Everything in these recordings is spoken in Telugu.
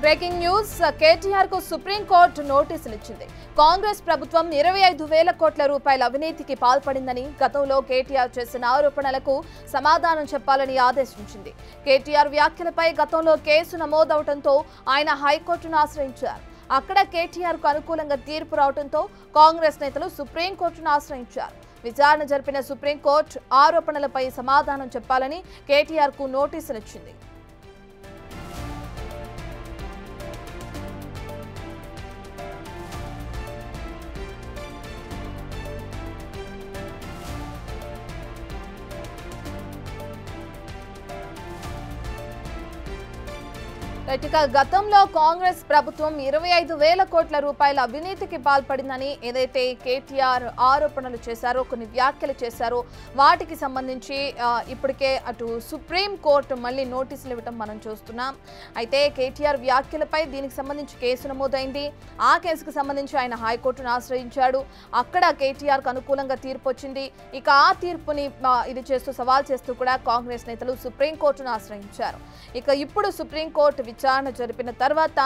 బ్రేకింగ్ న్యూస్ కేటీఆర్ కు సుప్రీం కోర్టు నోటీసులు ఇచ్చింది. కాంగ్రెస్ ప్రభుత్వం 25,000 కోట్ల రూపాయల అవినీతికి పాల్పడిందని, గతంలో కేటీఆర్ చేసిన ఆరోపణలకు సమాధానం చెప్పాలని ఆదేశించింది. కేటీఆర్ వ్యాఖ్యలపై గతంలో కేసు నమోదవడంతో ఆయన హైకోర్టును ఆశ్రయించారు. అక్కడ కేటీఆర్ కు అనుకూలంగా తీర్పు రావడంతో కాంగ్రెస్ నేతలు సుప్రీం కోర్టును ఆశ్రయించారు. విచారణ జరిపిన సుప్రీంకోర్టు ఆరోపణలపై సమాధానం చెప్పాలని కేటీఆర్ కు నోటీసులు ఇచ్చింది. గతంలో కాంగ్రెస్ ప్రభుత్వం 25,000 కోట్ల రూపాయల అవినీతికి పాల్పడిందని ఏదైతే కేటీఆర్ ఆరోపణలు చేశారో, కొన్ని వ్యాఖ్యలు చేశారో, వాటికి సంబంధించి ఇప్పటికే అటు సుప్రీం కోర్టు మళ్ళీ నోటీసులు ఇవ్వడం మనం చూస్తున్నాం. అయితే కేటీఆర్ వ్యాఖ్యలపై దీనికి సంబంధించి కేసు నమోదైంది. ఆ కేసుకు సంబంధించి ఆయన హైకోర్టును ఆశ్రయించాడు. అక్కడ కేటీఆర్కు అనుకూలంగా తీర్పు వచ్చింది. ఇక ఆ తీర్పుని ఇది చేస్తూ సవాల్ చేస్తూ కూడా కాంగ్రెస్ నేతలు సుప్రీంకోర్టును ఆశ్రయించారు. ఇక ఇప్పుడు సుప్రీంకోర్టు విచారణ జరిపిన తర్వాత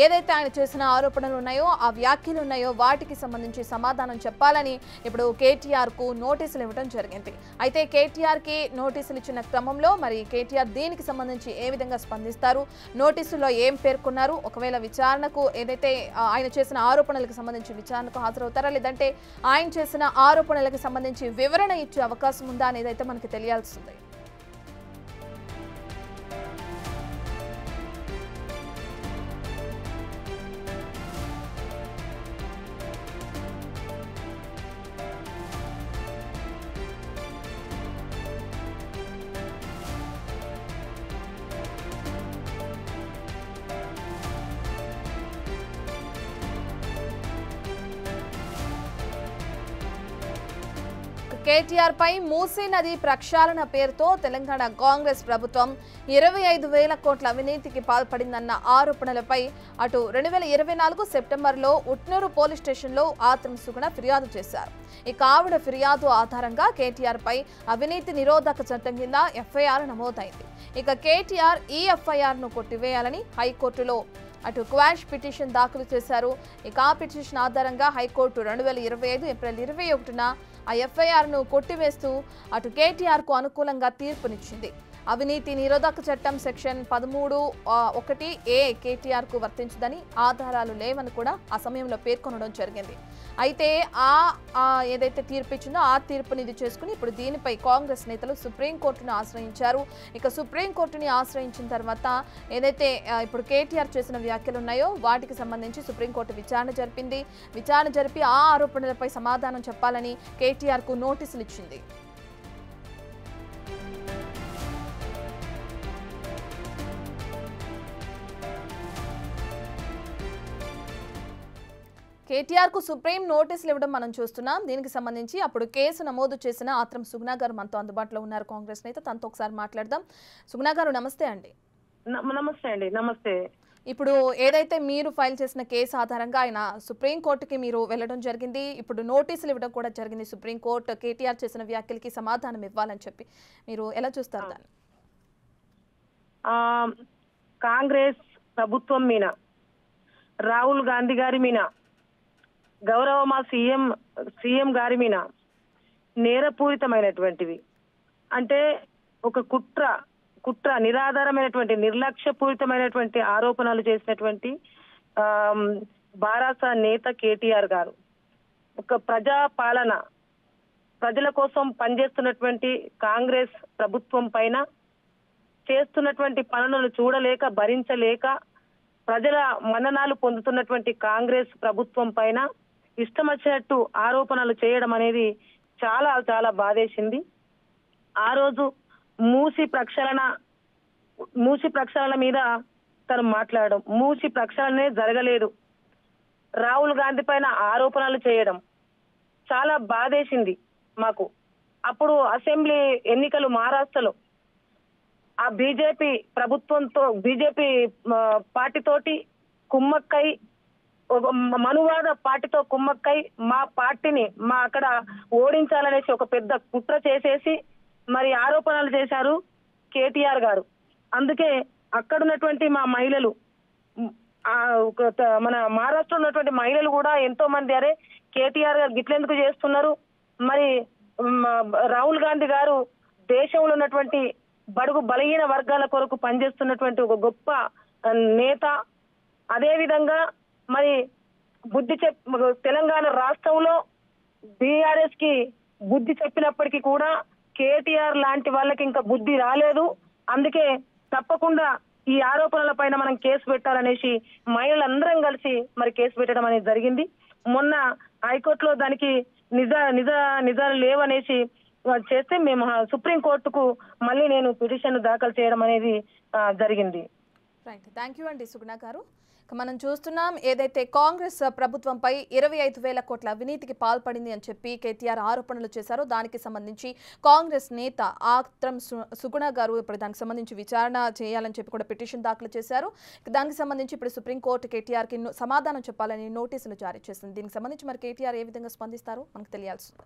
ఏదైతే ఆయన చేసిన ఆరోపణలు ఉన్నాయో, ఆ వ్యాఖ్యలు ఉన్నాయో, వాటికి సంబంధించి సమాధానం చెప్పాలని ఇప్పుడు కేటీఆర్ కు నోటీసులు ఇవ్వడం జరిగింది. అయితే కేటీఆర్ కి నోటీసులు ఇచ్చిన క్రమంలో మరి కేటీఆర్ దీనికి సంబంధించి ఏ విధంగా స్పందిస్తారు, నోటీసుల్లో ఏం పేర్కొన్నారు, ఒకవేళ విచారణకు ఏదైతే ఆయన చేసిన ఆరోపణలకు సంబంధించి విచారణకు హాజరవుతారా, లేదంటే ఆయన చేసిన ఆరోపణలకు సంబంధించి వివరణ ఇచ్చే అవకాశం ఉందా అనేది అయితే మనకి తెలియాల్సింది. కేటీఆర్ పై మూసీ నది ప్రక్షాళన పేరుతో తెలంగాణ కాంగ్రెస్ ప్రభుత్వం 25,000 కోట్ల అవినీతికి పాల్పడిందన్న ఆరోపణలపై అటు 2024 సెప్టెంబర్లో ఉట్నూరు పోలీస్ స్టేషన్లో ఆత్రం సుగుణ ఫిర్యాదు చేశారు. ఇక ఆవిడ ఫిర్యాదు ఆధారంగా కేటీఆర్ పై అవినీతి నిరోధక చట్టం కింద ఎఫ్ఐఆర్ నమోదైంది. ఇక కేటీఆర్ ఈ ఎఫ్ఐఆర్ ను కొట్టివేయాలని హైకోర్టులో అటు క్వాష్ పిటిషన్ దాఖలు చేశారు. ఇక ఆ పిటిషన్ ఆధారంగా హైకోర్టు 2025 ఏప్రిల్ 21న ఆ ఎఫ్ఐఆర్ను కొట్టివేస్తూ అటు కేటీఆర్కు అనుకూలంగా తీర్పునిచ్చింది. అవినీతి నిరోధక చట్టం సెక్షన్ 13(1)A కేటీఆర్కు వర్తించదని, ఆధారాలు లేవని కూడా ఆ సమయంలో పేర్కొనడం జరిగింది. అయితే ఏదైతే తీర్పు ఇచ్చిందో ఆ తీర్పుని ఇది చేసుకుని ఇప్పుడు దీనిపై కాంగ్రెస్ నేతలు సుప్రీంకోర్టును ఆశ్రయించారు. ఇక సుప్రీంకోర్టుని ఆశ్రయించిన తర్వాత ఏదైతే ఇప్పుడు కేటీఆర్ చేసిన వ్యాఖ్యలు ఉన్నాయో వాటికి సంబంధించి సుప్రీంకోర్టు విచారణ జరిపింది. విచారణ జరిపి ఆ ఆరోపణలపై సమాధానం చెప్పాలని కేటీఆర్కు నోటీసులు ఇచ్చింది. కేటీఆర్ కు సుప్రీం నోటీసులు ఇవ్వడం మనం చూస్తున్నాం. దీనికి సంబంధించి అప్పుడు కేసు నమోదు చేసిన ఆత్రం సుగుణ గారు మనతో అందుబాటులో ఉన్నారు, కాంగ్రెస్ నేత. తనతో ఒకసారి మాట్లాడదాం. సుగుణ గారు నమస్తే అండి. నమస్తే అండి. నమస్తే. ఇప్పుడు ఏదైతే మీరు ఫైల్ చేసిన కేసు ఆధారంగా ఆయన సుప్రీం కోర్టుకి మీరు వెళ్ళడం జరిగింది. ఇప్పుడు నోటీసులు ఇవ్వడం కూడా జరిగింది సుప్రీం కోర్టు కేటీఆర్ చేసిన వ్యాఖ్యలకి సమాధానం ఇవ్వాలని చెప్పి. మీరు ఎలా చూస్తారు దాన్ని? కాంగ్రెస్ ప్రభుత్వం మీద, రాహుల్ గాంధీ గారి మీద, గౌరవ మా సీఎం గారి మీద నేరపూరితమైనటువంటివి, అంటే ఒక కుట్ర నిరాధారమైనటువంటి నిర్లక్ష్యపూరితమైనటువంటి ఆరోపణలు చేసినటువంటి బారాస నేత కేటీఆర్ గారు ఒక ప్రజాపాలన, ప్రజల కోసం పనిచేస్తున్నటువంటి కాంగ్రెస్ ప్రభుత్వం పైన చేస్తున్నటువంటి పనులను చూడలేక, భరించలేక, ప్రజల మన్ననాలు పొందుతున్నటువంటి కాంగ్రెస్ ప్రభుత్వం పైన ఇష్టం వచ్చినట్టు ఆరోపణలు చేయడం అనేది చాలా చాలా బాధేసింది. ఆ రోజు మూసి ప్రక్షాళన మీద తను మాట్లాడడం, మూసి ప్రక్షాళనే జరగలేదు, రాహుల్ గాంధీ పైన ఆరోపణలు చేయడం చాలా బాధేసింది మాకు. అప్పుడు అసెంబ్లీ ఎన్నికలు మహారాష్ట్రలో ఆ బీజేపీ పార్టీతోటి కుమ్మక్కై, మనువాద పార్టీతో కుమ్మక్కై మా పార్టీని అక్కడ ఓడించాలనేసి ఒక పెద్ద కుట్ర చేసేసి మరి ఆరోపణలు చేశారు కేటీఆర్ గారు. అందుకే అక్కడున్నటువంటి మా మహిళలు మన మహారాష్ట్రలో ఉన్నటువంటి మహిళలు కూడా ఎంతో మంది అరే కేటీఆర్ గారు గిట్లెందుకు చేస్తున్నారు, మరి రాహుల్ గాంధీ గారు దేశంలో ఉన్నటువంటి బడుగు బలహీన వర్గాల కొరకు పనిచేస్తున్నటువంటి ఒక గొప్ప నేత. అదే విధంగా మరి తెలంగాణ రాష్ట్రంలో బీఆర్ఎస్ కి బుద్ధి చెప్పినప్పటికీ కూడా కేటీఆర్ లాంటి వాళ్ళకి ఇంకా బుద్ధి రాలేదు. అందుకే తప్పకుండా ఈ ఆరోపణల పైన మనం కేసు పెట్టాలనేసి మహిళలందరం కలిసి మరి కేసు పెట్టడం అనేది జరిగింది. మొన్న హైకోర్టులో దానికి నిజాలు లేవనేసి చేస్తే మేము సుప్రీంకోర్టుకు మళ్ళీ నేను పిటిషన్ దాఖలు చేయడం అనేది జరిగింది. రైట్, థ్యాంక్ యూ అండి సుగుణ గారు. మనం చూస్తున్నాం ఏదైతే కాంగ్రెస్ ప్రభుత్వంపై 25,000 కోట్ల అవినీతికి పాల్పడింది అని చెప్పి కేటీఆర్ ఆరోపణలు చేశారో దానికి సంబంధించి కాంగ్రెస్ నేత ఆత్రం సుగుణ గారు ఇప్పుడు దానికి సంబంధించి విచారణ చేయాలని చెప్పి కూడా పిటిషన్ దాఖలు చేశారు. దానికి సంబంధించి ఇప్పుడు సుప్రీంకోర్టు కేటీఆర్కి సమాధానం చెప్పాలని నోటీసులు జారీ చేసింది. దీనికి సంబంధించి మరి కేటీఆర్ ఏ విధంగా స్పందిస్తారో మనకు తెలియాల్సింది.